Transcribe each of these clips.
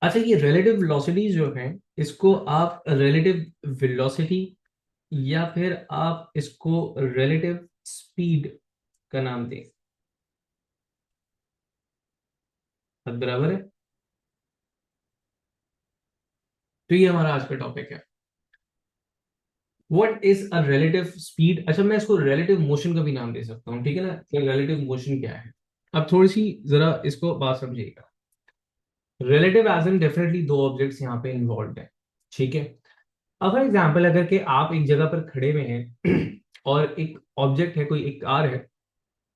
अच्छा, ये relative velocity जो है, इसको आप रिलेटिव वेलोसिटी या फिर आप इसको रिलेटिव स्पीड का नाम दें, सब बराबर है। तो ये हमारा आज का टॉपिक है, what is a relative speed. अच्छा, मैं इसको रिलेटिव मोशन का भी नाम दे सकता हूँ, ठीक है ना, कि रिलेटिव मोशन क्या है। अब थोड़ी सी जरा इसको बात समझिएगा। रिलेटिव एज इन डेफिनेटली दो ऑब्जेक्ट्स यहाँ पे इन्वॉल्व है, ठीक है। अब फॉर एग्जाम्पल, अगर कि आप एक जगह पर खड़े हुए हैं और एक ऑब्जेक्ट है, कोई एक कार है,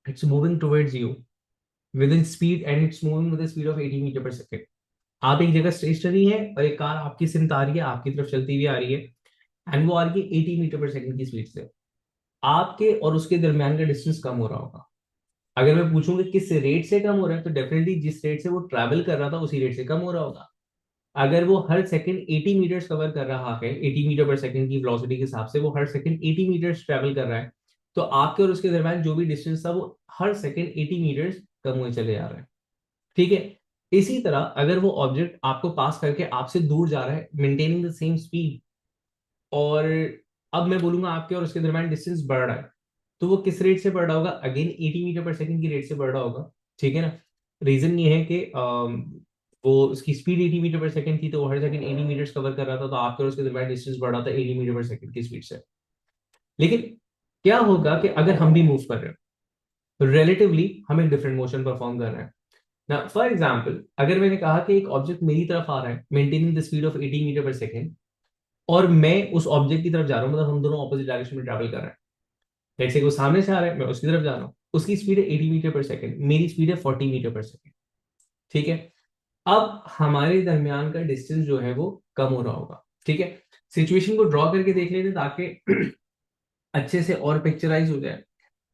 it's moving towards you with in speed and it's moving with speed of 80 meter per second. आप एक जगह स्टेशनरी है और एक कार आपकी सिमत आ रही है, आपकी तरफ चलती हुई आ रही है, एंड वो आ रही है 80 मीटर पर सेकेंड की स्पीड से। आपके और उसके दरमियान का डिस्टेंस कम हो रहा होगा। अगर मैं पूछूंगा किस रेट से कम हो रहा है, तो डेफिनेटली जिस रेट से वो ट्रैवल कर रहा था उसी रेट से कम हो रहा होगा। अगर वो हर सेकंड 80 मीटर्स कवर कर रहा है, 80 मीटर पर सेकंड की वेलोसिटी के हिसाब से वो हर सेकंड 80 मीटर्स ट्रैवल कर रहा है, तो आपके और उसके दरमियान जो भी डिस्टेंस था वो हर सेकंड 80 मीटर्स कम हुए चले जा रहा है, ठीक है। इसी तरह अगर वो ऑब्जेक्ट आपको पास करके आपसे दूर जा रहा है मेंटेनिंग द सेम स्पीड, और अब मैं बोलूंगा आपके और उसके दरमियान डिस्टेंस बढ़ रहा है, तो वो किस रेट से बढ़ रहा होगा, अगेन 80 मीटर पर सेकंड की रेट से बढ़ रहा होगा, ठीक है ना। रीजन ये है कि वो उसकी स्पीड 80 मीटर पर सेकंड थी, तो वो हर सेकंड 80 मीटर्स कवर कर रहा था, तो आपके और उसके दरमियान डिस्टेंस बढ़ रहा था 80 मीटर पर सेकंड की स्पीड से। लेकिन क्या होगा कि अगर हम भी मूव कर रहे हैं, रिलेटिवली हम एक डिफरेंट मोशन परफॉर्म कर रहे हैं ना। फॉर एग्जाम्पल, अगर मैंने कहा कि एक ऑब्जेक्ट मेरी तरफ आ रहा है maintaining the speed of 80 meter per second, और मैं उस ऑब्जेक्ट की तरफ जा रहा हूँ, मतलब हम दोनों ऑपोजिट डायरेक्शन में ट्रैवल कर रहे हैं। जैसे कि वो सामने से आ रहा है, मैं उसकी तरफ जा रहा हूँ, उसकी स्पीड है 80 मीटर पर सेकंड, मेरी स्पीड है 40 मीटर पर सेकंड, ठीक है। अब हमारे दरमियान का डिस्टेंस जो है वो कम हो रहा होगा, ठीक है। सिचुएशन को ड्रॉ करके देख लेते ताकि अच्छे से और पिक्चराइज हो जाए।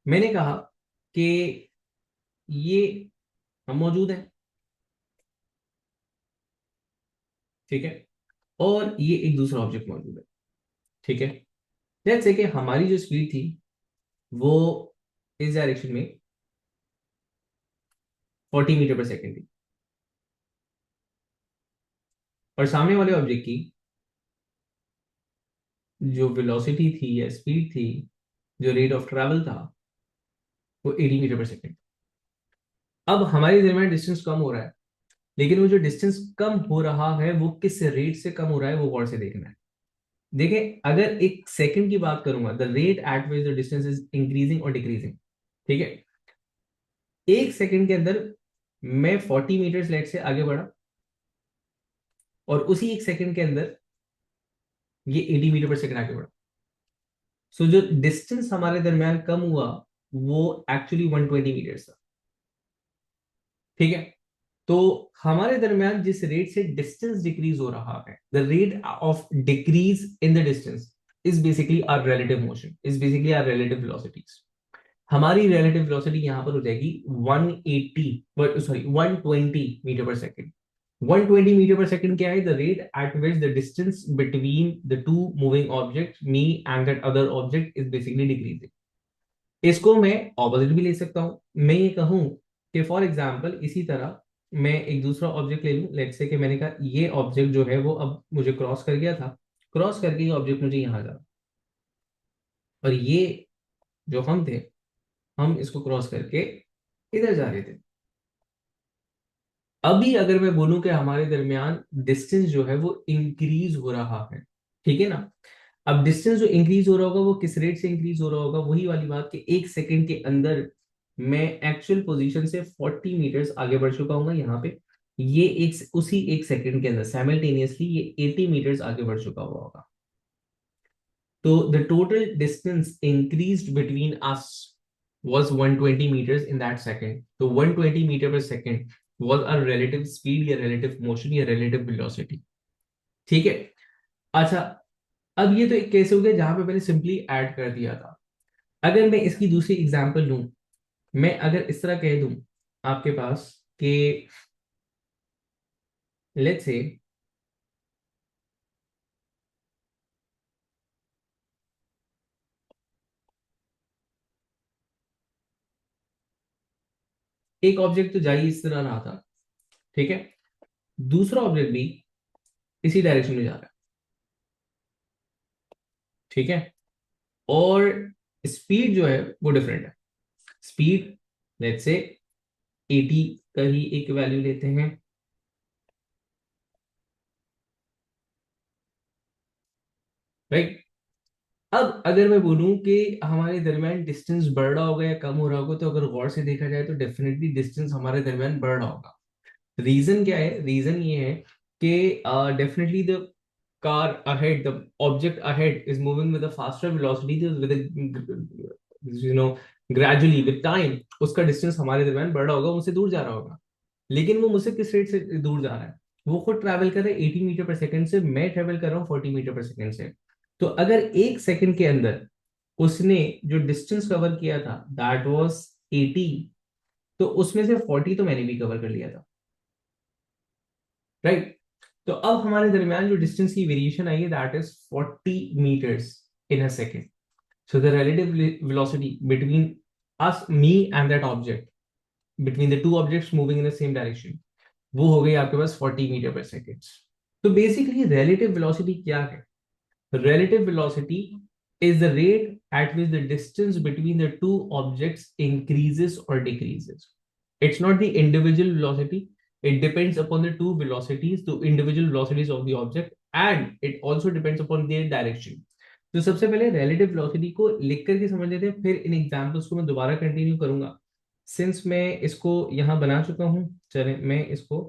मैंने कहा कि ये हम मौजूद है, ठीक है, और ये एक दूसरा ऑब्जेक्ट मौजूद है, ठीक है। लेट्स से कि हमारी जो स्पीड थी वो इस डायरेक्शन में 40 मीटर पर सेकेंड थी, और सामने वाले ऑब्जेक्ट की जो वेलोसिटी थी या स्पीड थी, जो रेट ऑफ ट्रैवल था, वो 80 मीटर पर सेकेंड। अब हमारे दरमियान डिस्टेंस कम हो रहा है, लेकिन वो जो डिस्टेंस कम हो रहा है वो किस रेट से कम हो रहा है वो गौर से देखना है। देखें, अगर एक सेकंड की बात करूंगा, the rate at which the distance is increasing और डिक्रीजिंग, ठीक है। एक सेकंड के अंदर मैं 40 मीटर लेट से आगे बढ़ा, और उसी एक सेकंड के अंदर ये 80 मीटर पर सेकंड आगे बढ़ा। सो जो डिस्टेंस हमारे दरमियान कम हुआ वो एक्चुअली 120 मीटर था, ठीक है। तो हमारे दरमियान जिस रेट से डिस्टेंस डिक्रीज हो रहा है, the rate of decrease in the distance is basically our relative motion, is basically our relative velocities. हमारी रिलेटिव वेलोसिटी यहां पर हो जाएगी 180, sorry 120 meter per second. 120 meter per second क्या है, the rate at which the distance between the two moving object me and that other object is basically decreasing. इसको मैं opposite भी ले सकता हूं, मैं ये कहूं कि फॉर एग्जाम्पल इसी तरह मैं एक दूसरा ऑब्जेक्ट ले लूं, लेट्स से कि मैंने कहा ये ऑब्जेक्ट जो है वो अब मुझे क्रॉस कर गया था, क्रॉस करके ये ऑब्जेक्ट मुझे यहां जा, और ये जो हम थे, हम इसको क्रॉस करके इधर जा रहे थे। अभी अगर मैं बोलूं कि हमारे दरमियान डिस्टेंस जो है वो इंक्रीज हो रहा है, ठीक है ना। अब डिस्टेंस जो इंक्रीज हो रहा होगा वो किस रेट से इंक्रीज हो रहा होगा, वही वाली बात कि एक सेकंड के अंदर मैं एक्चुअल पोजीशन से 40 मीटर्स आगे बढ़ चुका हूँ यहाँ पे। ये एक उसी एक सेकंड के अंदर साइमल्टेनियसली ये 80 मीटर्स आगे बढ़ चुका हुआ होगा। तो the total distance increased between us was 120 meters in that second. तो 120 meter per second was a relative speed या relative motion या relative velocity, ठीक है। अच्छा, अब ये तो एक केस हो गया जहां पे मैंने सिंपली ऐड कर दिया था। अगर मैं इसकी दूसरी एग्जांपल लूं, मैं अगर इस तरह कह दूं आपके पास कि लेट्स से एक ऑब्जेक्ट तो जा ही इस तरह रहा था, ठीक है। दूसरा ऑब्जेक्ट भी इसी डायरेक्शन में जा रहा है, ठीक है, और स्पीड जो है वो डिफरेंट है। स्पीड लेट्स से 80 का ही एक वैल्यू लेते हैं, राइट। अब अगर मैं बोलूं कि हमारे दरमियान डिस्टेंस बढ़ रहा होगा या कम हो रहा होगा, तो अगर गौर से देखा जाए तो डेफिनेटली डिस्टेंस हमारे दरमियान बढ़ रहा होगा। रीजन क्या है? रीजन ये है कि definitely the car ahead, the object ahead is moving with a faster velocity, with you know gradually with time उसका डिस्टेंस हमारे दरमियान बढ़ रहा होगा, मुझसे दूर जा रहा होगा। लेकिन वो मुझसे किस रेट से दूर जा रहा है? वो खुद ट्रैवल कर रहा है 80 मीटर पर सेकंड से, मैं ट्रैवल कर रहा हूँ 40 मीटर पर सेकंड से। तो अगर एक सेकंड के अंदर उसने जो डिस्टेंस कवर किया था दैट वाज 80, तो उसमें से 40 तो मैंने भी कवर कर लिया था, राइट। तो अब हमारे दरमियान जो डिस्टेंस की वेरिएशन आई है that is 40 meters in a second. So the relative velocity between us me and that object, between the two objects moving in the same direction, वो हो गई आपके पास 40 मीटर पर सेकेंड। तो बेसिकली रिलेटिव वेलोसिटी क्या है? Relative velocity is the rate at which the distance between the two objects increases or decreases. It's not the individual velocity. It depends upon the two velocities, the individual velocities of the object, and it also depends upon their direction. तो सबसे पहले relative velocity को लिख करके समझ लेते हैं, फिर इन एग्जांपल्स को मैं दोबारा कंटिन्यू करूंगा। सिंस मैं इसको यहाँ बना चुका हूँ, चले मैं इसको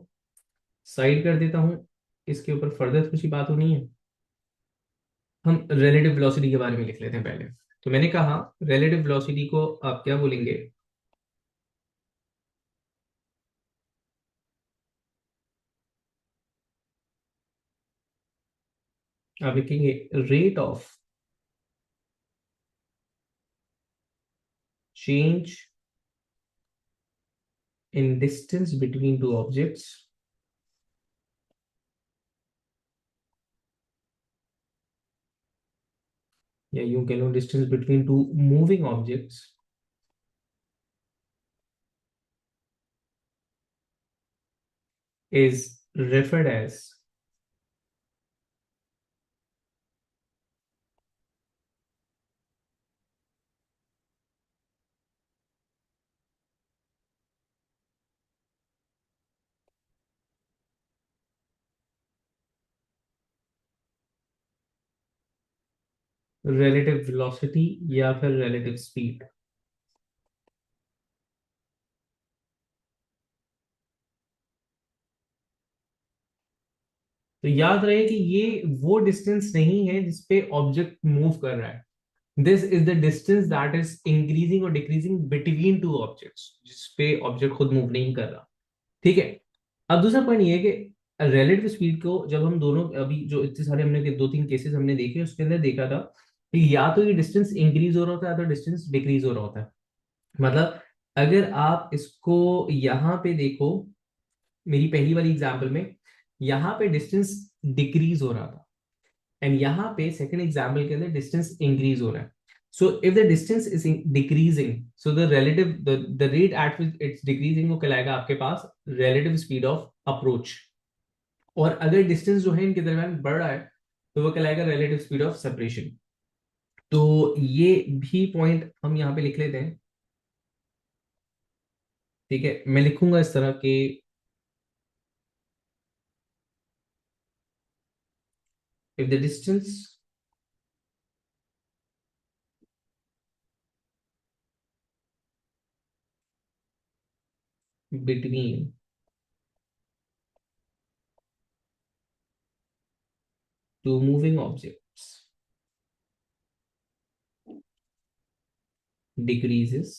साइड कर देता हूँ, इसके ऊपर फर्दर कुछ बात होनी है। हम रिलेटिव वेलोसिटी के बारे में लिख लेते हैं पहले। तो मैंने कहा रिलेटिव वेलोसिटी को आप क्या बोलेंगे? आप लिखेंगे rate of change in distance between two objects, या यूं कह लो distance between two moving objects is referred as relative velocity या फिर relative speed। तो याद रहे कि ये वो डिस्टेंस नहीं है जिसपे ऑब्जेक्ट मूव कर रहा है। This is the distance that is increasing और डिक्रीजिंग बिटवीन टू ऑब्जेक्ट्स, जिसपे ऑब्जेक्ट खुद मूव नहीं कर रहा, ठीक है। अब दूसरा पॉइंट ये है कि रिलेटिव स्पीड को जब हम दोनों अभी जो इतने सारे हमने दो तीन केसेस हमने देखे, उसके अंदर देखा था कि या तो ये डिस्टेंस इंक्रीज हो रहा होता है या तो डिस्टेंस डिक्रीज हो रहा होता है। मतलब अगर आप इसको यहाँ पे देखो, मेरी पहली वाली एग्जांपल में यहाँ पे डिस्टेंस डिक्रीज हो रहा था, एंड यहाँ पे सेकंड एग्जांपल के अंदर डिस्टेंस इंक्रीज हो रहा है। So if the distance is decreasing, so the relative the rate at which it's decreasing वो कहलाएगा आपके पास रिलेटिव स्पीड ऑफ अप्रोच। और अगर डिस्टेंस जो है इनके दरमियान बढ़ रहा है तो वो कहलाएगा रिलेटिव स्पीड ऑफ सेपरेशन। तो ये भी पॉइंट हम यहाँ पे लिख लेते हैं, ठीक है। मैं लिखूंगा इस तरह के if the distance between two moving objects decreases,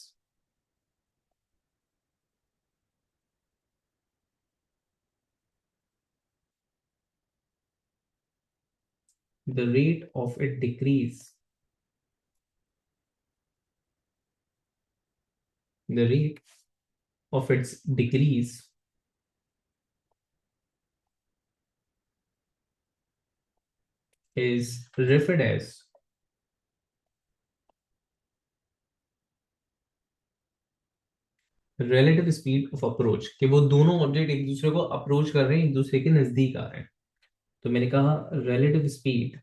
the rate of it decrease, the rate of its decrease is referred as relative speed of approach, कि वो दोनों ऑब्जेक्ट एक दूसरे को अप्रोच कर रहे हैं, एक दूसरे के नजदीक आ रहे हैं। तो मैंने कहा रिलेटिव स्पीड,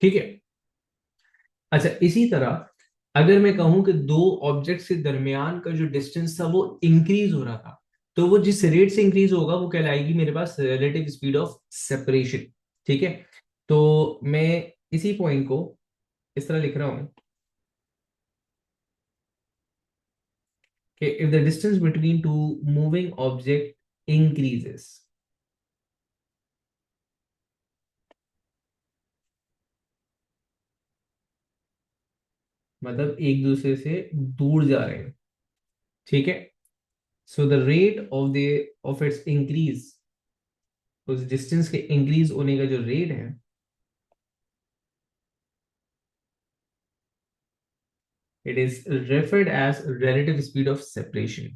ठीक है। अच्छा, इसी तरह अगर मैं कहूं कि दो ऑब्जेक्ट्स के दरमियान का जो डिस्टेंस था वो इंक्रीज हो रहा था, तो वो जिस रेट से इंक्रीज होगा वो कहलाएगी मेरे पास रिलेटिव स्पीड ऑफ सेपरेशन। ठीक है। तो मैं इसी पॉइंट को इस तरह लिख रहा हूं कि if the distance between two moving object increases, मतलब एक दूसरे से दूर जा रहे हैं, ठीक है। So the rate of its increase, उस डिस्टेंस के इंक्रीज होने का जो रेट है, it is referred as relative speed of separation.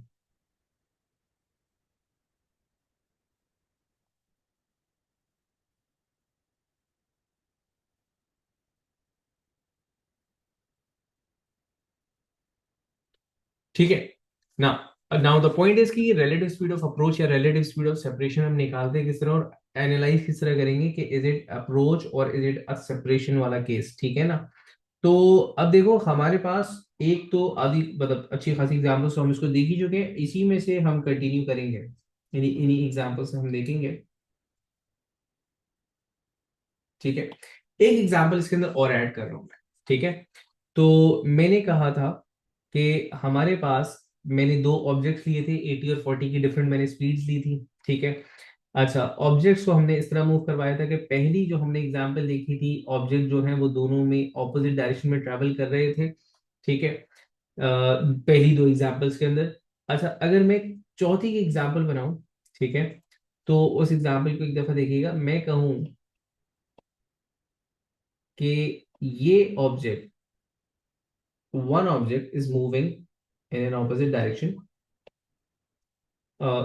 ठीक है ना। नाउ द पॉइंट इज कि रिलेटिव स्पीड ऑफ अप्रोच या रिलेटिव स्पीड ऑफ सेपरेशन हम निकालते हैं किस तरह और एनालाइज किस तरह करेंगे कि इज इट अप्रोच और इज इट अ सेपरेशन वाला केस, ठीक है ना। तो अब देखो हमारे पास एक तो आदि मतलब अच्छी खासी एग्जांपल्स तो हम इसको देख ही चुके हैं, इसी में से हम कंटिन्यू करेंगे, यानी इन्हीं एग्जांपल से हम देखेंगे। ठीक है। एक एग्जांपल इसके अंदर और ऐड कर रहा हूं मैं, ठीक है। तो मैंने कहा था कि हमारे पास मैंने दो ऑब्जेक्ट्स लिए थे, 80 और 40 की डिफरेंट मैंने स्पीड्स ली थी, ठीक है। अच्छा, ऑब्जेक्ट्स को हमने इस तरह मूव करवाया था कि पहली जो हमने एग्जांपल देखी थी, ऑब्जेक्ट जो है वो दोनों में ऑपोजिट डायरेक्शन में ट्रेवल कर रहे थे, ठीक है। पहली दो एग्जांपल्स के अंदर। अच्छा, अगर मैं चौथी की एग्जांपल बनाऊं, ठीक है, तो उस एग्जांपल को एक दफा देखिएगा। मैं कहूं कि ये object, one object is moving in an opposite direction,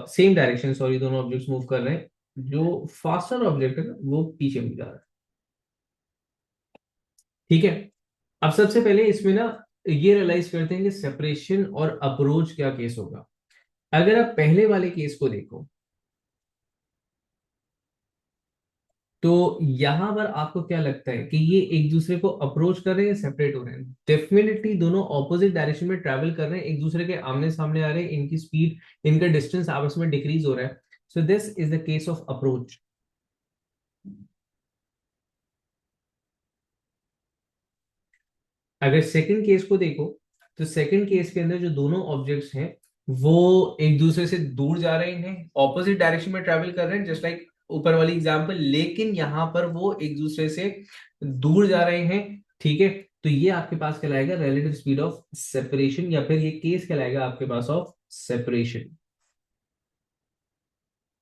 same direction, sorry, दोनों ऑब्जेक्ट्स मूव कर रहे हैं, जो फास्टर ऑब्जेक्ट है ना वो पीछे मुड़ जा रहा है, ठीक है। अब सबसे पहले इसमें ना ये रियलाइज करते हैं कि सेपरेशन और अप्रोच क्या केस होगा। अगर आप पहले वाले केस को देखो, तो यहां पर आपको क्या लगता है कि ये एक दूसरे को अप्रोच कर रहे हैं या सेपरेट हो रहे हैं? डेफिनेटली दोनों ऑपोजिट डायरेक्शन में ट्रैवल कर रहे हैं, एक दूसरे के आमने सामने आ रहे हैं, इनकी स्पीड, इनका डिस्टेंस आपस में डिक्रीज हो रहा है। So this is the case of approach. अगर सेकंड केस को देखो, तो सेकंड केस के अंदर जो दोनों ऑब्जेक्ट्स हैं वो एक दूसरे से दूर जा रहे हैं, ऑपोजिट डायरेक्शन में ट्रैवल कर रहे हैं, जस्ट लाइक ऊपर वाली एग्जांपल, लेकिन यहां पर वो एक दूसरे से दूर जा रहे हैं, ठीक है। तो ये आपके पास कहलाएगा रिलेटिव स्पीड ऑफ सेपरेशन, या फिर ये केस कहलाएगा आपके पास ऑफ सेपरेशन,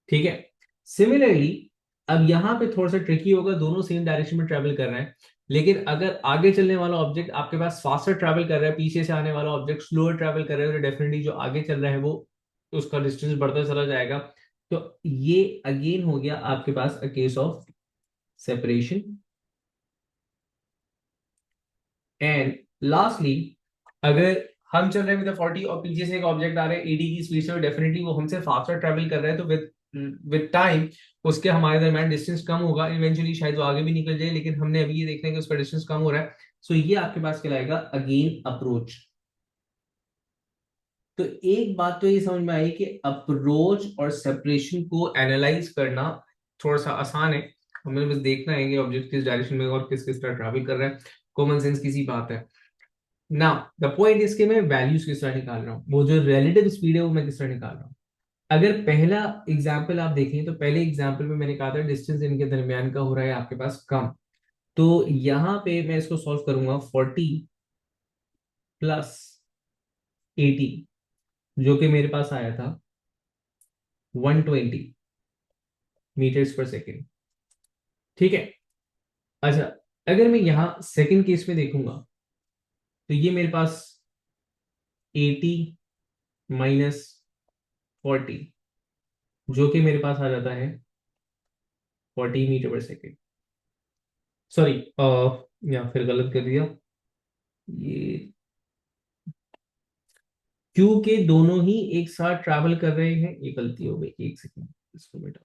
ठीक है। सिमिलरली अब यहां पे थोड़ा सा ट्रिकी होगा, दोनों सेम डायरेक्शन में ट्रेवल कर रहे हैं, लेकिन अगर आगे चलने वाला ऑब्जेक्ट आपके पास फास्टर ट्रैवल कर रहा है, पीछे से आने वाला ऑब्जेक्ट स्लोअर ट्रैवल कर रहा है, तो डेफिनेटली जो आगे चल रहा है वो उसका डिस्टेंस बढ़ता चला जाएगा। तो ये अगेन हो गया आपके पास a case of separation. And lastly, अगर हम चल रहे हैं विद 40 और पीछे से एक ऑब्जेक्ट आ रहा है 80 की स्पीड से, डेफिनेटली वो हमसे फास्टर ट्रेवल कर रहा है, तो विद विद टाइम उसके हमारे दरमियान डिस्टेंस कम होगा, इवेंचुअली शायद वो आगे भी निकल जाए, लेकिन हमने अभी ये देखना है कि उसका डिस्टेंस कम हो रहा है। सो ये आपके पास कहलाएगा अगेन अप्रोच। तो एक बात तो ये समझ में आई कि अप्रोच और सेपरेशन को एनालाइज करना थोड़ा सा आसान है, हमें बस देखना है कि ऑब्जेक्ट किस डायरेक्शन में और किस किस तरह ट्रैवल कर रहा है, कॉमन सेंस की सी बात है ना। द पॉइंट इसके मैं वैल्यूज किस तरह निकाल रहा हूँ, वो जो रिलेटिव स्पीड है वो मैं किस तरह निकाल रहा हूँ। अगर पहला एग्जाम्पल आप देखें, तो पहले एग्जाम्पल में मैंने कहा था डिस्टेंस इनके दरमियान का हो रहा है आपके पास कम, तो यहां पे मैं इसको सॉल्व करूंगा 40 प्लस 80, जो कि मेरे पास आया था 120 मीटर्स पर सेकेंड, ठीक है। अच्छा, अगर मैं यहां सेकंड केस में देखूंगा, तो ये मेरे पास 80 माइनस 40, जो कि मेरे पास आ जाता है 40 मीटर पर सेकेंड। सॉरी, या फिर गलत कर दिया ये। क्यू के दोनों ही एक साथ ट्रैवल कर रहे हैं, ये गलती हो गई, एक सेकेंड इसको बेटा।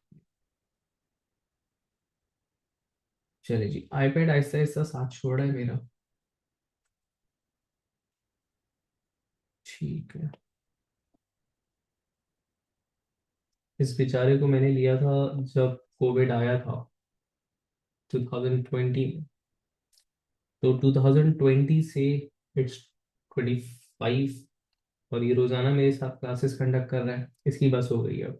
चले जी, आईपैड आहिस्ता आहिस्ता साथ छोड़ रहा है मेरा। ठीक है। इस बेचारे को मैंने लिया था जब कोविड आया था 2020 में। तो 2020 से इट्स 25, और ये रोजाना मेरे साथ क्लासेस कंडक्ट कर रहा है, इसकी बस हो गई अब।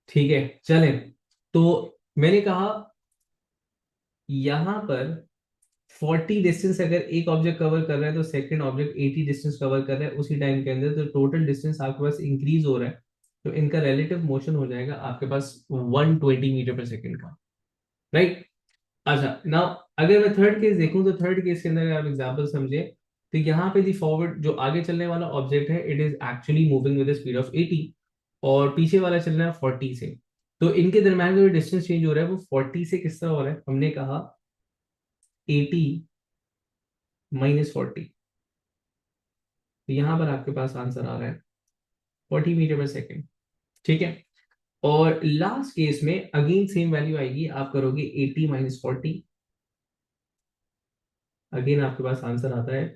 ठीक है, चलें। तो मैंने कहा यहां पर 40 डिस्टेंस अगर एक ऑब्जेक्ट कवर कर रहा है, तो सेकंड ऑब्जेक्ट 80 डिस्टेंस कवर कर रहा है उसी टाइम के अंदर, तो टोटल डिस्टेंस आपके पास इंक्रीज हो रहा है। तो इनका रिलेटिव मोशन हो जाएगा आपके पास 120 मीटर पर सेकेंड का। राइट। अच्छा, नाउ अगर मैं थर्ड केस देखूं, तो थर्ड केस के अंदर अगर आप एग्जांपल समझे, तो यहाँ पे दी फॉरवर्ड जो आगे चलने वाला ऑब्जेक्ट है, it is actually moving with speed of 80, और पीछे वाला चल रहा है 40 से। तो इनके दरम्यान जो डिस्टेंस चेंज हो रहा है वो 40 से किस तरह हो रहा है, हमने कहा 80 - 40। तो यहाँ पर आपके पास आंसर आ रहा है 40 मीटर पर सेकेंड। ठीक है। और लास्ट केस में अगेन सेम वैल्यू आएगी, आप करोगे 80 - 40। अगेन आपके पास आंसर आता है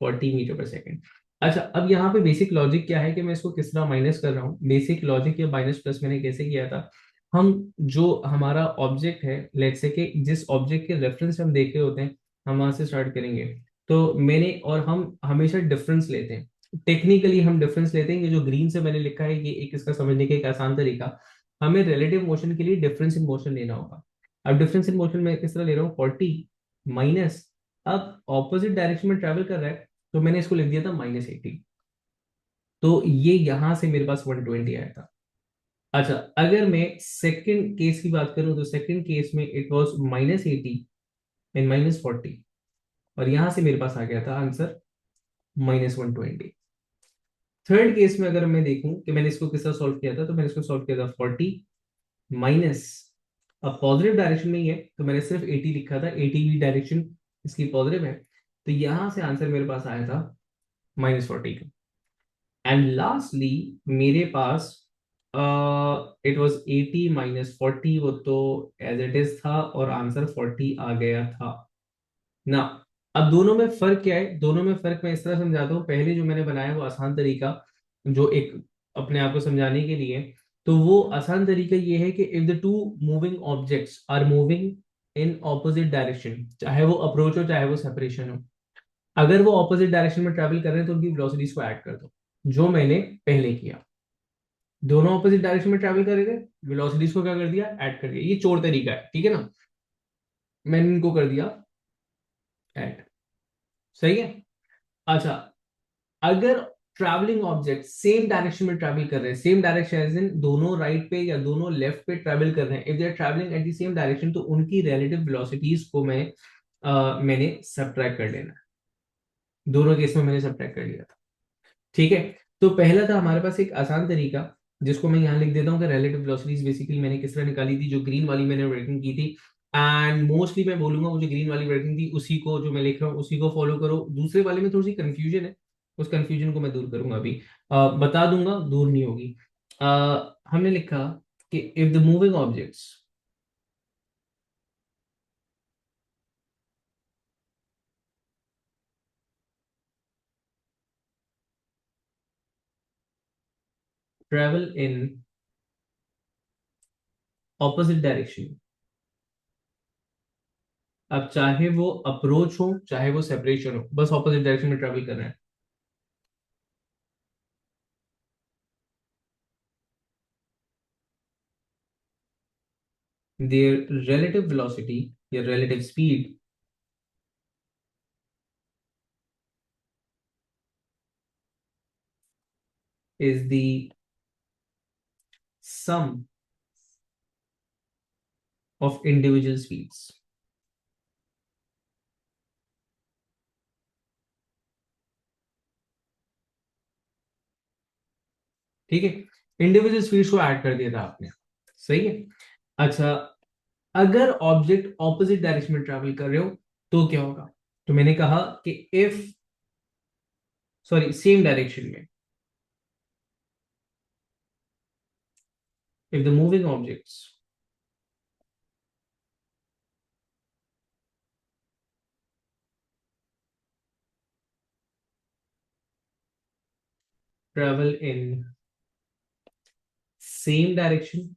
40 मीटर पर सेकेंड। अच्छा, अब यहाँ पे बेसिक लॉजिक क्या है कि मैं इसको किस तरह माइनस कर रहा हूँ। बेसिक लॉजिक या माइनस प्लस मैंने कैसे किया था, हम जो हमारा ऑब्जेक्ट है, लेट्स से कि जिस ऑब्जेक्ट के रेफरेंस हम देख रहे होते हैं, हम वहां से स्टार्ट करेंगे। तो मैंने, और हम हमेशा डिफरेंस लेते हैं, टेक्निकली हम डिफरेंस लेते हैं। ये जो ग्रीन से मैंने लिखा है, ये एक इसका समझने का एक आसान तरीका, हमें रिलेटिव मोशन के लिए डिफरेंस इन मोशन लेना होगा। अब डिफरेंस इन मोशन में किस तरह ले रहा हूँ, 40 - अब ऑपोजिट डायरेक्शन में ट्रेवल कर रहा है, तो मैंने इसको लिख दिया था -80। तो ये यहां से मेरे पास 120 आया था। अच्छा, अगर मैं सेकंड केस की बात करूं, तो सेकंड केस में इट वाज -80 एंड -40, और यहां से मेरे पास आ गया था आंसर -120। थर्ड केस में अगर मैं देखूं कि मैंने इसको किस तरह सॉल्व किया था, तो मैंने इसको सॉल्व किया था 40 माइनस, अब पॉजिटिव डायरेक्शन में ही है तो मैंने सिर्फ 80 लिखा था, 80 भी डायरेक्शन इसकी पॉजिटिव है। तो यहां से आंसर मेरे पास आया था -40 का। एंड लास्टली मेरे पास इट वाज 80 - 40, वो तो एज इट इज था, और आंसर 40 आ गया था ना। अब दोनों में फर्क क्या है, दोनों में फर्क मैं इस तरह समझाता हूँ। पहले जो मैंने बनाया वो आसान तरीका, जो एक अपने आप को समझाने के लिए, तो वो आसान तरीका ये है कि if the two moving objects are moving in opposite direction, चाहे वो अप्रोच हो चाहे वो सेपरेशन हो, अगर वो ऑपोजिट डायरेक्शन में ट्रेवल कर रहे हैं तो उनकी वेलोसिटीज को ऐड कर दो, जो मैंने पहले किया। दोनों ऑपोजिट डायरेक्शन में ट्रैवल कर रहे थे, वेलोसिटीज को क्या कर दिया, ऐड कर दिया। ये चोर तरीका है, ठीक है ना, मैंने इनको कर दिया ऐड। सही है। अच्छा, अगर ट्रैवलिंग ऑब्जेक्ट सेम डायरेक्शन में ट्रैवल कर रहे हैं, सेम डायरेक्शन एज इन दोनों राइट पे या दोनों लेफ्ट पे ट्रैवल कर रहे हैं, if they are travelling at the same direction, तो उनकी रिलेटिव वेलोसिटीज को मैंने सब्ट्रैक्ट कर लेना है। दोनों केस में मैंने सब्ट्रैक्ट कर लिया था। ठीक है। तो पहला था हमारे पास एक आसान तरीका, जिसको मैं यहाँ लिख देता हूँ कि रिलेटिव वेलोसिटीज बेसिकली मैंने किस तरह निकाली थी, जो ग्रीन वाली मैंने वर्किंग की थी। एंड मोस्टली मैं बोलूंगा वो जो ग्रीन वाली वर्किंग थी उसी को, जो मैं लिख रहा हूँ उसी को फॉलो करो। दूसरे वाले में थोड़ी सी कंफ्यूजन है, उस कंफ्यूजन को मैं दूर करूंगा अभी। बता दूंगा, दूर नहीं होगी। हमने लिखा कि if the moving objects travel in opposite direction, अब चाहे वो अप्रोच हो चाहे वो सेपरेशन हो, बस ऑपोजिट डायरेक्शन में ट्रेवल कर रहे हैं, their relative velocity या relative speed is the sum of individual speeds। ठीक है, इंडिविजुअल स्पीड्स को ऐड कर दिया था आपने। सही है। अच्छा, अगर ऑब्जेक्ट ऑपोजिट डायरेक्शन में ट्रैवल कर रहे हो तो क्या होगा? तो मैंने कहा कि इफ, सॉरी, सेम डायरेक्शन में, if the moving objects travel in same direction,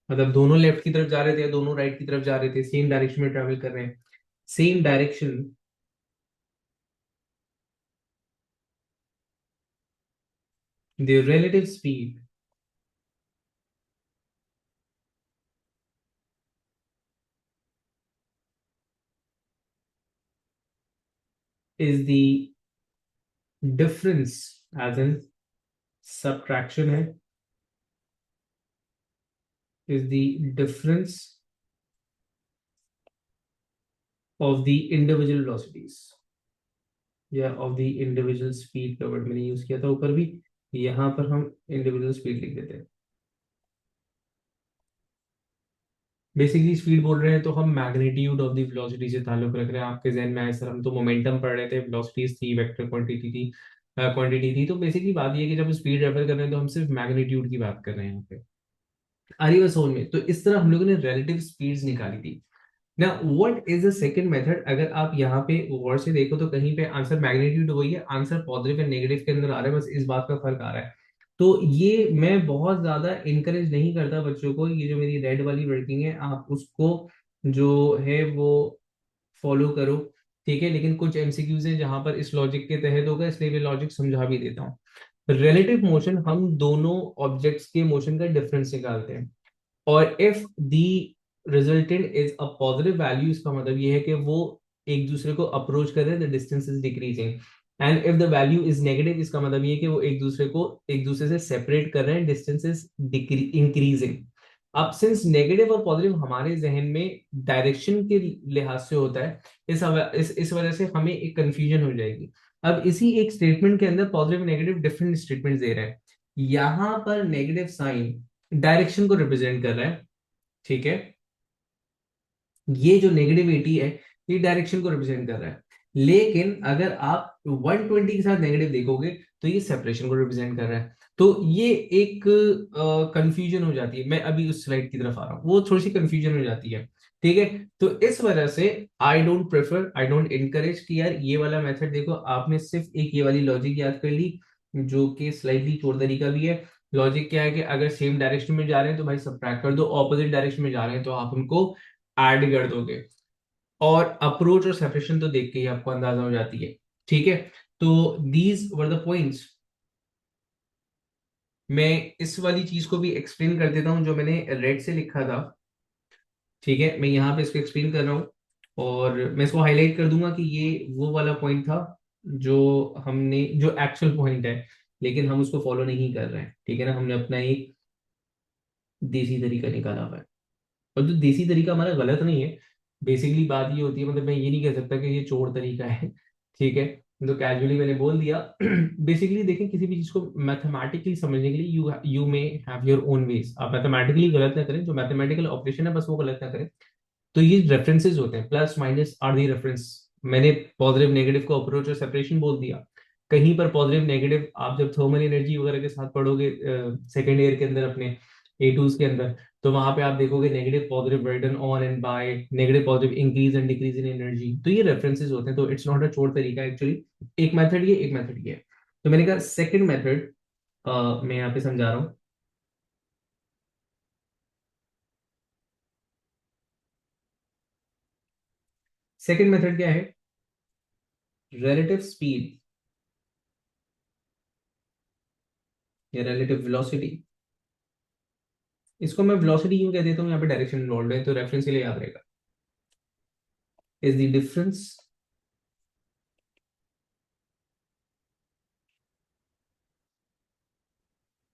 मतलब दोनों लेफ्ट की तरफ जा रहे थे या दोनों राइट की तरफ जा रहे थे, सेम डायरेक्शन में ट्रैवल कर रहे हैं, same direction, the relative speed is the difference, as in subtraction है, is the difference of the individual velocities, या ऑफ द इंडिविजुअल स्पीड का वर्ड मैंने यूज किया था ऊपर भी, यहां पर हम इंडिविजुअल स्पीड लिख देते हैं। बेसिकली स्पीड बोल रहे हैं तो हम मैग्नीट्यूड ऑफ द वेलोसिटी से ताल्लुक रख रहे हैं। आपके जहन में आए सर हम तो मोमेंटम पढ़ रहे थे, वेलोसिटीज थी, वेक्टर क्वांटिटी थी, क्वांटिटी थी, तो बेसिकली बात ये है कि जब स्पीड रेफर कर रहे हैं तो हम सिर्फ मैग्नीट्यूड की बात कर रहे हैं यहाँ पे। आ रही है समझ में? तो इस तरह हम लोगों ने रिलेटिव स्पीड्स निकाली थी ना। What is the second method? अगर आप यहाँ पे वर्ड से देखो तो कहीं पे आंसर मैग्नीट्यूड वही है, आंसर पॉजिटिव एंड नेगेटिव के अंदर आ रहा है, बस इस बात का फर्क आ रहा है। तो ये मैं बहुत ज्यादा इनकरेज नहीं करता बच्चों को, ये जो मेरी रेड वाली वर्किंग है आप उसको जो है वो फॉलो करो, ठीक है। लेकिन कुछ एमसीक्यूज है जहां पर इस लॉजिक के तहत होगा, इसलिए मैं लॉजिक समझा भी देता हूँ। रिलेटिव मोशन, हम दोनों ऑब्जेक्ट्स के मोशन का डिफरेंस निकालते हैं, और if the resultant is a positive value, इसका मतलब ये है कि वो एक दूसरे को अप्रोच कर रहे हैं, the distance is decreasing. And if the value is negative, इसका मतलब ये है कि वो एक दूसरे से सेपरेट कर रहे हैं, डिस्टेंस इज इंक्रीजिंग। अब सिंस नेगेटिव और पॉजिटिव हमारे जहन में डायरेक्शन के लिहाज से होता है, इस वजह से हमें एक कंफ्यूजन हो जाएगी। अब इसी एक स्टेटमेंट के अंदर पॉजिटिव नेगेटिव डिफरेंट स्टेटमेंट दे रहे हैं। यहां पर नेगेटिव साइन डायरेक्शन को रिप्रेजेंट कर रहा है, ठीक है। ये जो नेगेटिविटी है ये डायरेक्शन को रिप्रेजेंट कर रहा है। लेकिन अगर आप 120 के साथ नेगेटिव देखोगे तो ये सेपरेशन को रिप्रेजेंट कर रहा है। तो ये एक कंफ्यूजन हो जाती है। मैं अभी उस स्लाइड की तरफ आ रहा हूँ, वो थोड़ी सी कंफ्यूजन हो जाती है, ठीक है। तो इस वजह से I don't prefer, I don't encourage कि यार ये वाला मेथड देखो, आपने सिर्फ एक ये वाली लॉजिक याद कर ली जो कि स्लाइटली चोर तरीका भी है। लॉजिक क्या है कि अगर सेम डायरेक्शन में जा रहे हैं तो भाई सबट्रैक्ट कर दो, ऑपोजिट डायरेक्शन में जा रहे हैं तो आप उनको ऐड कर दोगे। और अप्रोच और सेपरेशन तो देख के ही आपको अंदाजा हो जाती है, ठीक है। तो दीज वर द पॉइंट्स। मैं इस वाली चीज को भी एक्सप्लेन कर देता हूं जो मैंने रेड से लिखा था, ठीक है। मैं यहाँ पे इसको एक्सप्लेन कर रहा हूँ और मैं इसको हाईलाइट कर दूंगा कि ये वो वाला पॉइंट था जो हमने, जो एक्चुअल पॉइंट है, लेकिन हम उसको फॉलो नहीं कर रहे हैं, ठीक है ना। हमने अपना एक देसी तरीका निकाला हुआ है, और जो देसी तरीका हमारा गलत नहीं है। बेसिकली बात ये होती है, मतलब मैं ये नहीं कह सकता कि ये चोर तरीका है, ठीक है। तो कैजुअली मैंने बोल दिया। बेसिकली देखें, किसी भी चीज को मैथमेटिकली समझने के लिए you may have your own ways. आप मैथमेटिकली गलत ना करें, जो मैथमेटिकल ऑपरेशन है बस वो गलत ना करें। तो ये रेफरेंसेस होते हैं, plus minus are the reference. मैंने पॉजिटिव नेगेटिव को अप्रोच और सेपरेशन बोल दिया। कहीं पर पॉजिटिव नेगेटिव आप जब थर्मल एनर्जी वगैरह के साथ पढ़ोगे सेकेंड ईयर के अंदर अपने ए टूज के अंदर, तो वहां पे आप देखोगे negative positive return on and by, negative positive increase and decrease in energy. तो ये रेफरेंसेस होते हैं, तो इट्स नॉट अ चोर तरीका एक्चुअली। एक मेथड ये, एक मेथड ये है। तो मैंने कहा सेकंड मेथड मैं यहाँ पे समझा रहा हूँ। सेकंड मेथड क्या है? रिलेटिव स्पीड या रिलेटिव वेलोसिटी। इसको मैं वेलोसिटी क्यों कह देता हूँ, यहाँ पे डायरेक्शन इन्वॉल्व है तो रेफरेंस के लिए याद रहेगा। Is the difference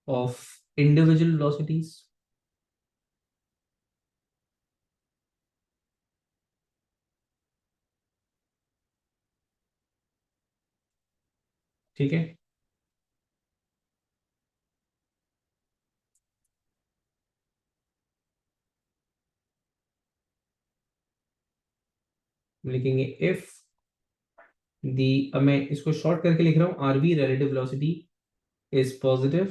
of individual velocities, ठीक है। लिखेंगे इफ दी, अब मैं इसको शॉर्ट करके लिख रहा हूं, RV relative velocity is positive,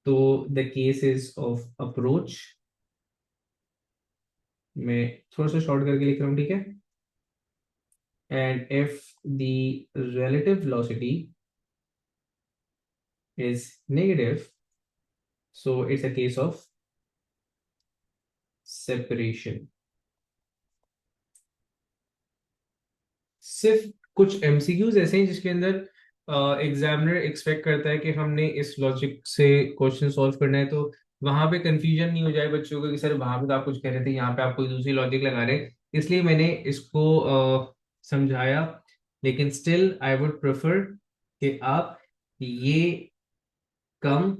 तो the case is of approach, मैं थोड़ा सा शॉर्ट करके लिख रहा हूं, ठीक है। And if the relative velocity is negative, so it's a case of separation. सिर्फ कुछ एमसीक्यूज ऐसे हैं जिसके अंदर एग्जामिनर एक्सपेक्ट करता है कि हमने इस लॉजिक से क्वेश्चन सॉल्व करना है, तो वहां पे कंफ्यूजन नहीं हो जाए बच्चों को कि सर वहां पे तो आप कुछ कह रहे थे, यहाँ पे आप कोई दूसरी लॉजिक लगा रहे हैं, इसलिए मैंने इसको समझाया। लेकिन स्टिल आई वुड प्रेफर कि आप ये कम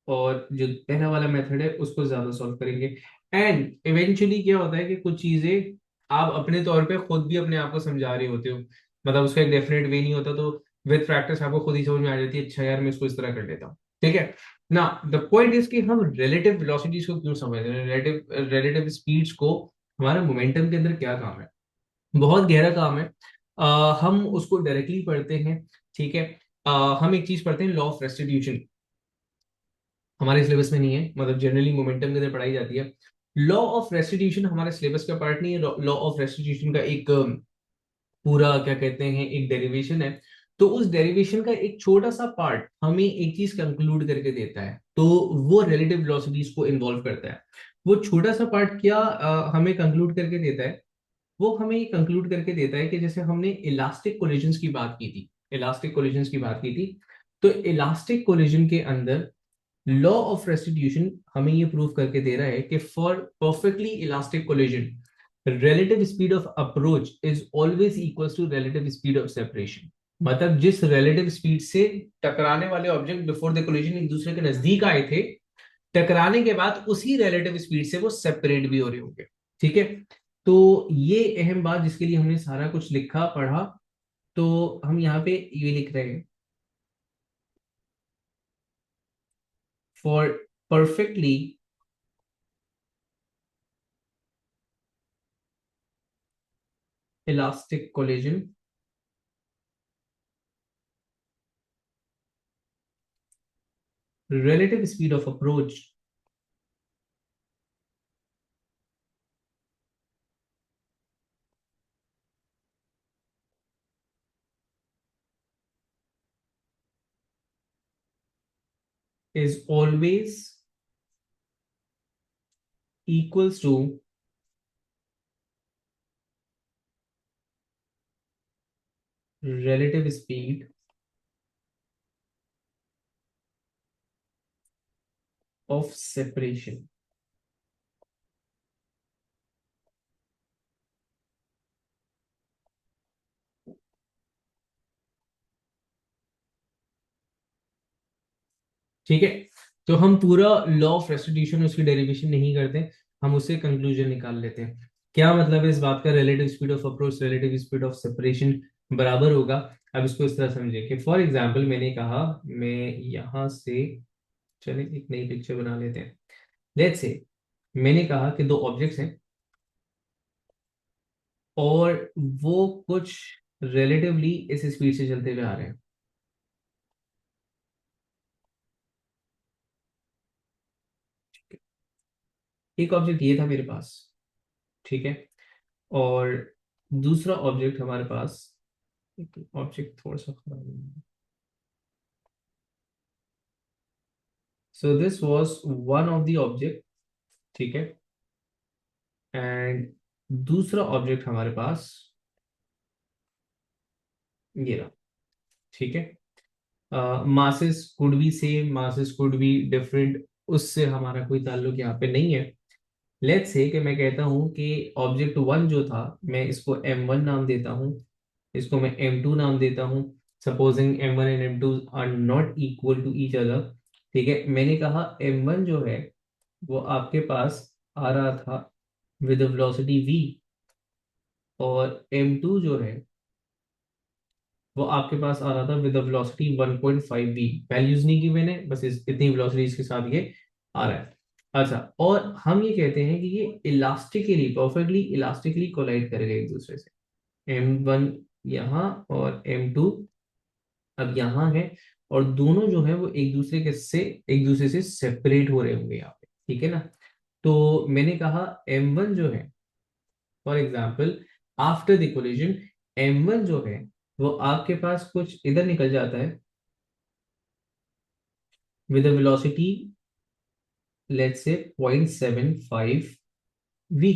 और जो पहला वाला मेथड है उसको ज्यादा सॉल्व करेंगे। एंड इवेंचुअली क्या होता है कि कुछ चीजें आप अपने तौर पे खुद भी अपने आप को समझा रहे होते हो, मतलब उसका एक डेफिनेट वे नहीं होता, तो विद प्रैक्टिस आपको खुद ही समझ में आ जाती है, अच्छा यार मैं इसको इस तरह कर लेता हूँ, ठीक है ना। द पॉइंट इज कि हम रिलेटिव वेलोसिटीज को क्यों समझ रहे हैं, रिलेटिव रिलेटिव स्पीड्स को, हमारे मोमेंटम के अंदर क्या काम है, बहुत गहरा काम है। हम उसको डायरेक्टली पढ़ते हैं, ठीक है। हम एक चीज पढ़ते हैं, लॉ ऑफ रेस्टिट्यूशन, हमारे सिलेबस में नहीं है, मतलब जनरली मोमेंटम के अंदर पढ़ाई जाती है। लॉ ऑफ रेस्टिट्यूशन हमारे सिलेबस का पार्ट नहीं है। लॉ ऑफ रेस्टिट्यूशन का एक पूरा क्या कहते हैं, एक डेरिवेशन है। तो उस डेरिवेशन का एक छोटा सा पार्ट हमें एक चीज कंक्लूड करके देता है, तो वो रिलेटिव वेलोसिटीज को इन्वॉल्व करता है। वो छोटा सा पार्ट क्या हमें कंक्लूड करके देता है, वो हमें ये कंक्लूड करके देता है कि जैसे हमने इलास्टिक कोलिजन्स की बात की थी, इलास्टिक कोलिजन्स की बात की थी, तो इलास्टिक कोलिजन के अंदर लॉ ऑफ रेस्टिट्यूशन हमें ये प्रूव करके दे रहा है कि for perfectly elastic collision relative speed of approach is always equals to relative speed of separation। मतलब जिस relative speed से टकराने वाले ऑब्जेक्ट बिफोर द कोलिजन एक दूसरे के नजदीक आए थे, टकराने के बाद उसी relative speed से वो सेपरेट भी हो रहे होंगे, ठीक है। तो ये अहम बात जिसके लिए हमने सारा कुछ लिखा पढ़ा, तो हम यहाँ पे ये लिख रहे हैं, for perfectly elastic collision relative speed of approach is always equals to relative speed of separation। ठीक है, तो हम पूरा लॉ ऑफ रेस्टिट्यूशन उसकी डेरिवेशन नहीं करते, हम उससे कंक्लूजन निकाल लेते हैं। क्या मतलब है इस बात का, relative speed of approach relative speed of separation बराबर होगा। अब इसको इस तरह समझे कि फॉर एग्जांपल मैंने कहा, मैं यहां से, चले एक नई पिक्चर बना लेते हैं। लेट्स से मैंने कहा कि दो ऑब्जेक्ट्स हैं और वो कुछ रिलेटिवली इस स्पीड से चलते हुए आ रहे हैं। एक ऑब्जेक्ट ये था मेरे पास, ठीक है, और दूसरा ऑब्जेक्ट हमारे पास, ऑब्जेक्ट थोड़ा सा खराब है, so this was one of the object, ठीक है, एंड दूसरा ऑब्जेक्ट हमारे पास ये रहा, ठीक है। Masses could be same, masses could be different, उससे हमारा कोई ताल्लुक यहाँ पे नहीं है। लेट्स से कि मैं कहता हूँ कि ऑब्जेक्ट वन जो था, मैं इसको M1 नाम देता हूँ, इसको मैं M2 नाम देता हूँ। Supposing M1 and M2 are not equal to each other, ठीक है। मैंने कहा M1 जो है वो आपके पास आ रहा था विद वेलोसिटी v, और M2 जो है वो आपके पास आ रहा था विद वेलोसिटी 1.5 v। वैल्यूज नहीं की मैंने, बस इतनी वेलोसिटीज के साथ ये आ रहा है। अच्छा, और हम ये कहते हैं कि ये इलास्टिकली, परफेक्टली इलास्टिकली कोलाइड करेगा एक दूसरे से। M1 यहाँ और M2 अब यहाँ है, और दोनों जो है वो एक दूसरे से सेपरेट हो रहे होंगे यहाँ पे, ठीक है ना। तो मैंने कहा M1 जो है, for example after the collision, M1 जो है वो आपके पास कुछ इधर निकल जाता है with velocity let's say 0.75 v,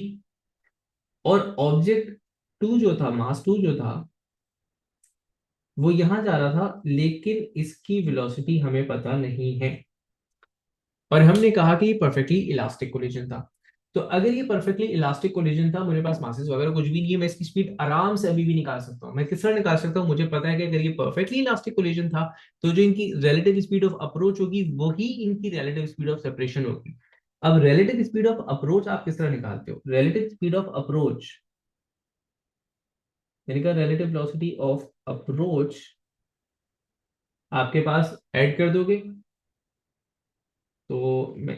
और ऑब्जेक्ट टू जो था, मास टू जो था, वो यहां जा रहा था, लेकिन इसकी वेलोसिटी हमें पता नहीं है, और हमने कहा कि ये परफेक्टली इलास्टिक कोलिजन था। तो अगर ये परफेक्टली इलास्टिक कोलिजन था, मेरे पास मासेस वगैरह कुछ भी नहीं है, मैं इसकी स्पीड आराम से अभी भी निकाल सकता हूँ। मैं किस तरह निकाल सकता हूँ, मुझे पता है कि अगर ये परफेक्टली इलास्टिक कोलिजन था, तो जो इनकी रिलेटिव स्पीड ऑफ अप्रोच होगी वही इनकी रिलेटिव स्पीड ऑफ सेपरेशन होगी। अब रिलेटिव स्पीड ऑफ अप्रोच आप किस तरह निकालते हो? रिलेटिव स्पीड ऑफ अप्रोच, यानी कि रिलेटिव वेलोसिटी ऑफ अप्रोच आपके पास ऐड कर दोगे, तो मैं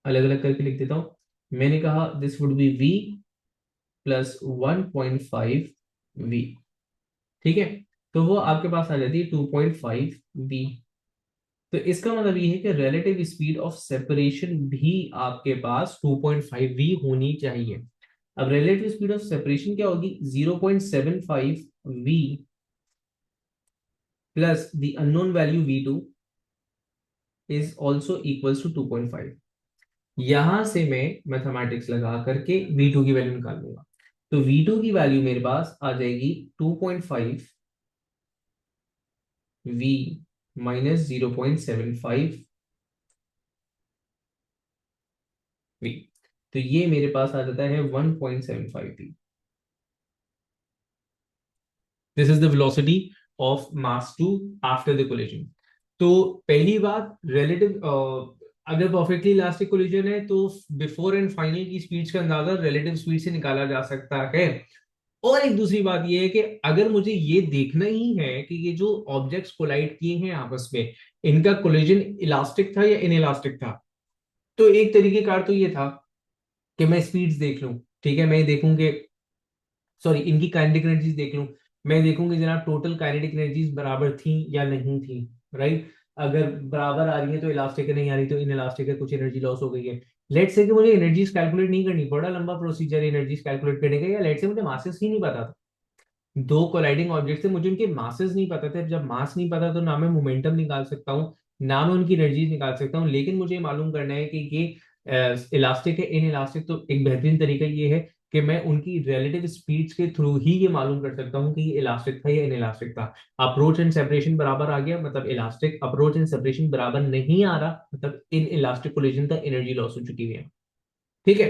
अलग अलग करके लिख देता हूं। मैंने कहा this would be v plus 1.5 v, ठीक है। तो वो आपके पास आ जाती है 2.5 v। तो इसका मतलब ये है कि रिलेटिव स्पीड ऑफ सेपरेशन भी आपके पास 2.5 v होनी चाहिए। अब रिलेटिव स्पीड ऑफ सेपरेशन क्या होगी? 0.75 v plus the unknown value v2 is also equals to 2.5। यहां से मैं मैथमेटिक्स लगा करके v2 की वैल्यू निकाल लूंगा। तो v2 की वैल्यू मेरे पास आ जाएगी 2.5 v माइनस 0.75 v। तो ये मेरे पास आ जाता है 1.75 v। This is the velocity of mass two after the collision. तो पहली बात, रिलेटिव अगर परफेक्टली इलास्टिक कोलिजन है तो बिफोर एंड फाइनल की स्पीड्स का अंदाजा रिलेटिव स्पीड से निकाला जा सकता है। और एक दूसरी बात यह है कि अगर मुझे ये देखना ही है कि ये जो ऑब्जेक्ट्स कोलाइड किए हैं आपस में, इनका कोलिजन इलास्टिक था या इनइलास्टिक था, तो एक तरीके कार तो ये था कि मैं स्पीड्स देख लूं, ठीक है, मैं देखूं कि, सॉरी, इनकी काइनेटिक एनर्जीज देख लूं। मैं देखूं कि जनाब टोटल काइनेटिक एनर्जीज बराबर थी या नहीं थी, राइट। अगर बराबर आ रही है तो इलास्टिक है, नहीं आ रही तो इनइलास्टिक है, कुछ एनर्जी लॉस हो गई है। लेट्स से कि मुझे एनर्जीज कैलकुलेट नहीं करनी, बड़ा लंबा प्रोसीजर एनर्जीज कैलकुलेट करने का, या लेट्स से मुझे मासेस ही नहीं पता था। दो कोलाइडिंग ऑब्जेक्ट थे, मुझे उनके मासेस नहीं पता थे। जब मास नहीं पता तो ना मैं मोमेंटम निकाल सकता हूँ, ना मैं उनकी एनर्जीज निकाल सकता हूँ। लेकिन मुझे मालूम करना है कि ये इलास्टिक है इन इलास्टिक, तो एक बेहतरीन तरीका ये है कि मैं उनकी रिलेटिव स्पीड्स के थ्रू ही ये मालूम कर सकता हूँ कि ये इलास्टिक था या इन इलास्टिक था। अप्रोच एंड सेपरेशन बराबर आ गया मतलब इलास्टिक, अप्रोच एंड सेपरेशन बराबर नहीं आ रहा मतलब इन इलास्टिक कोलिजन का एनर्जी लॉस हो चुकी है, ठीक है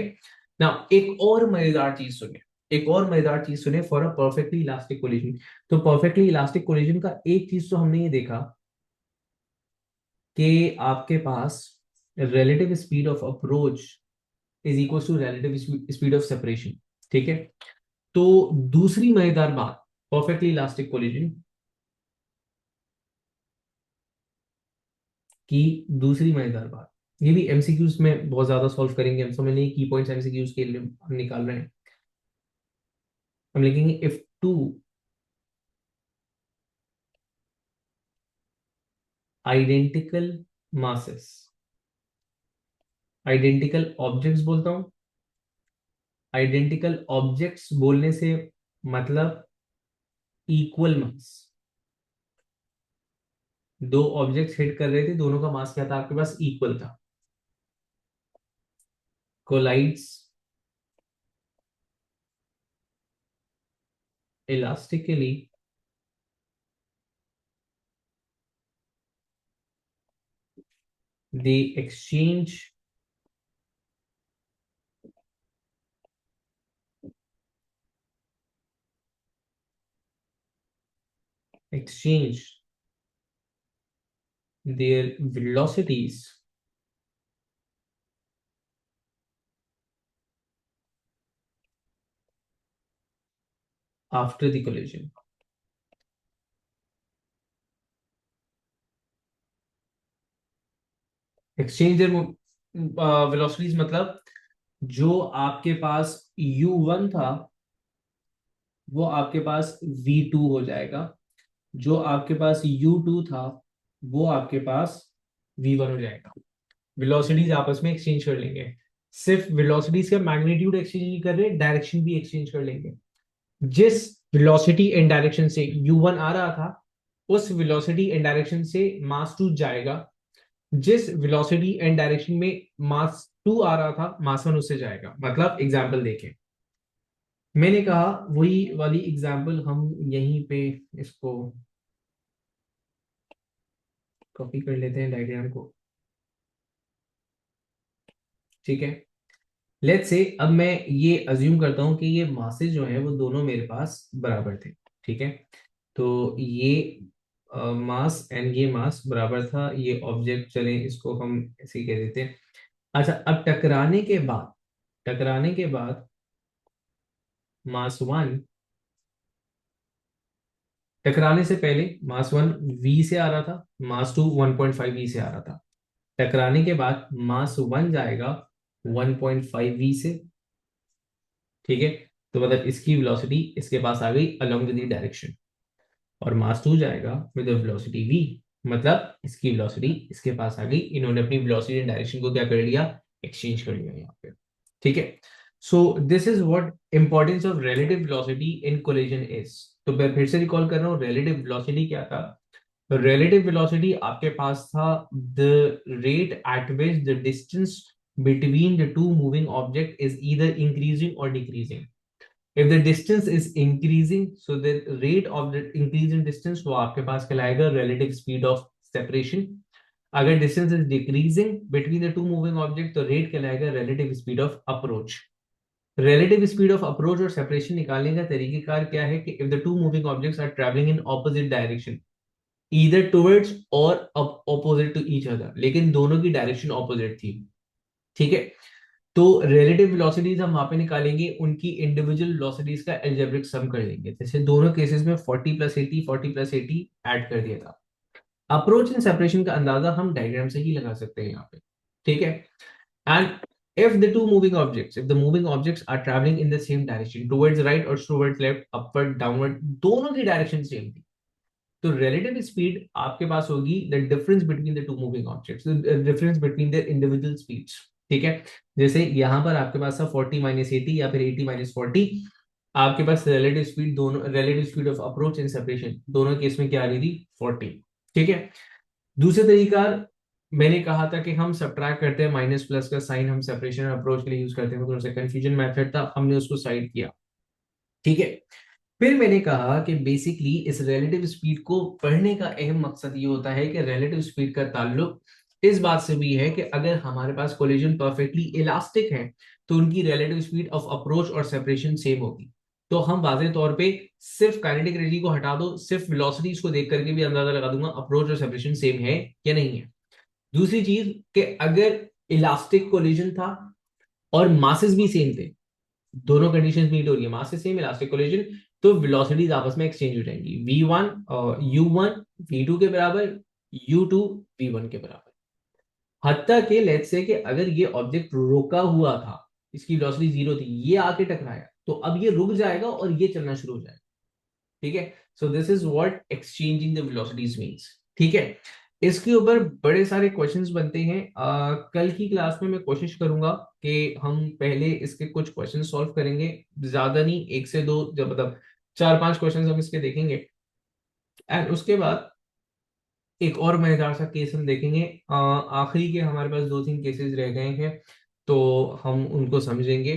ना। एक और मजेदार चीज सुनिए, एक और मजेदार चीज सुनिए for a perfectly elastic collision. तो परफेक्टली इलास्टिक कोलिजन का एक चीज तो हमने ये देखा कि आपके पास relative speed of approach is equal to relative speed of separation, ठीक है। तो दूसरी मजेदार बात परफेक्टली इलास्टिक कोलिजन की, दूसरी मजेदार बात, ये भी एमसीक्यूज में बहुत ज्यादा सॉल्व करेंगे हम, समझ नहीं की पॉइंट्स एमसीक्यूज के लिए हम निकाल रहे हैं। हम लिखेंगे if two identical masses, identical objects बोलता हूं, आइडेंटिकल ऑब्जेक्ट्स बोलने से मतलब इक्वल मास। दो ऑब्जेक्ट्स हिट कर रहे थे, दोनों का मास क्या था आपके पास? इक्वल था। Collides elastically they exchange exchange their velocities after the collision। exchange their velocities मतलब जो आपके पास u1 था वो आपके पास v2 हो जाएगा, जो आपके पास u2 था वो आपके पास v1 हो जाएगा। वेलोसिटीज आपस में एक्सचेंज कर लेंगे। सिर्फ वेलोसिटीज का मैग्नीट्यूड एक्सचेंज नहीं कर रहे, डायरेक्शन भी एक्सचेंज कर लेंगे। जिस वेलोसिटी एंड डायरेक्शन से u1 आ रहा था उस वेलोसिटी एंड डायरेक्शन से मास 2 जाएगा। जिस वेलोसिटी एंड डायरेक्शन में मास 2 आ रहा था मास 1 उससे जाएगा। मतलब एग्जांपल देखें, मैंने कहा वही वाली एग्जांपल हम यहीं पे इसको कॉपी कर लेते हैं डायग्राम को। ठीक है, लेट्स से अब मैं ये अज्यूम करता हूं कि ये मासेस जो है वो दोनों मेरे पास बराबर थे। ठीक है, तो ये मास एंड ये मास बराबर था, ये ऑब्जेक्ट चले इसको हम ऐसे ही कह देते हैं। अच्छा, अब टकराने के बाद मास वन, टकराने से पहले मास वन वी से आ रहा था, मास टू 1.5 वी से आ रहा था। टकराने के बाद मास वन जाएगा 1.5 वी से। ठीक है, तो मतलब इसकी वेलोसिटी इसके पास आ गई अलोंग विद द डायरेक्शन, और मास टू जाएगा विद वेलोसिटी v, मतलब इसकी वेलोसिटी इसके पास आ गई। इन्होंने अपनी वेलोसिटी एंड डायरेक्शन को क्या कर लिया, एक्सचेंज कर लिया यहाँ पे। ठीक है, so this is what importance of relative velocity in collision is. तो मैं फिर से रिकॉल कर रहा हूँ, रिलेटिव वेलोसिटी क्या था। रिलेटिव वेलोसिटी आपके पास था the rate at which the distance between the two moving object is either increasing or decreasing. If the distance is increasing, so the rate of the increase in distance वो आपके पास कहलाएगा relative speed of separation. अगर distance is decreasing between the two moving objects तो rate कहलाएगा relative speed of approach. Relative speed of approach और separation निकालने का तरीकेकार क्या है कि if the two moving objects are traveling in opposite direction, either towards or opposite to each other, लेकिन दोनों की डायरेक्शन ऑपोजिट थी। ठीक है, तो रिलेटिव वेलोसिटीज हम वहां पे निकालेंगे, उनकी इंडिविजुअल वेलोसिटीज का एल्जेब्रिक सम कर लेंगे। जैसे दोनों केसेस में 40 प्लस 80 40 प्लस 80 ऐड कर दिया था। अप्रोच एंड सेपरेशन का अंदाजा हम डायग्राम से ही लगा सकते हैं यहाँ पे। ठीक है, and if the two moving objects, if the moving objects are traveling in the same direction towards right or towards left, upward downward, दोनों की डायरेक्शन सेम थी, तो रिलेटिव स्पीड आपके पास होगी the difference between the two moving objects, difference between their individual speeds. ठीक है, जैसे यहां पर आपके पास था 40 माइनस 80 या फिर 80 माइनस 40, आपके पास रिलेटिव स्पीड दोनों, relative speed of approach and separation दोनों केस में क्या आ रही थी, 40। ठीक है, दूसरे तरीका मैंने कहा था कि हम सब्ट्रैक्ट करते हैं, माइनस प्लस का साइन हम सेपरेशन अप्रोच के लिए यूज करते हैं, थोड़ा सा कंफ्यूजन मेथड था, हमने उसको साइड किया। ठीक है, फिर मैंने कहा कि बेसिकली इस रिलेटिव स्पीड को पढ़ने का अहम मकसद ये होता है कि रिलेटिव स्पीड का ताल्लुक इस बात से भी है कि अगर हमारे पास कोलिजन परफेक्टली इलास्टिक है तो उनकी रिलेटिव स्पीड ऑफ अप्रोच और सेपरेशन सेम होगी। तो हम वाज़ेह तौर पे सिर्फ काइनेटिक एनर्जी को हटा दो, सिर्फ वेलोसिटीज को देख करके भी अंदाजा लगा दूंगा अप्रोच और सेपरेशन सेम है या नहीं है। दूसरी चीज कि अगर इलास्टिक कोलिजन था और मासेस भी सेम थे, दोनों कंडीशंस मीट हो रही है, मास से सेम, इलास्टिक कोलिजन, तो वेलोसिटीज आपस में एक्सचेंज हो जाएंगी। v1 u1 v2 के बराबर, u2 v1 के बराबर। हत्ता के लेट्स से कि अगर ये ऑब्जेक्ट रुका हुआ था, इसकी वेलोसिटी जीरो थी, ये आके टकराया, तो अब ये रुक जाएगा और ये चलना शुरू हो जाएगा। ठीक है, so this is what exchanging the velocities means. ठीक है, इसके ऊपर बड़े सारे क्वेश्चंस बनते हैं। कल की क्लास में मैं कोशिश करूंगा कि हम पहले इसके कुछ क्वेश्चन सॉल्व करेंगे, ज्यादा नहीं, एक से दो, जब मतलब 4-5 क्वेश्चन हम इसके देखेंगे, एंड उसके बाद एक और मजेदार सा केस हम देखेंगे। आखिरी के हमारे पास 2-3 केसेस रह गए हैं, तो हम उनको समझेंगे।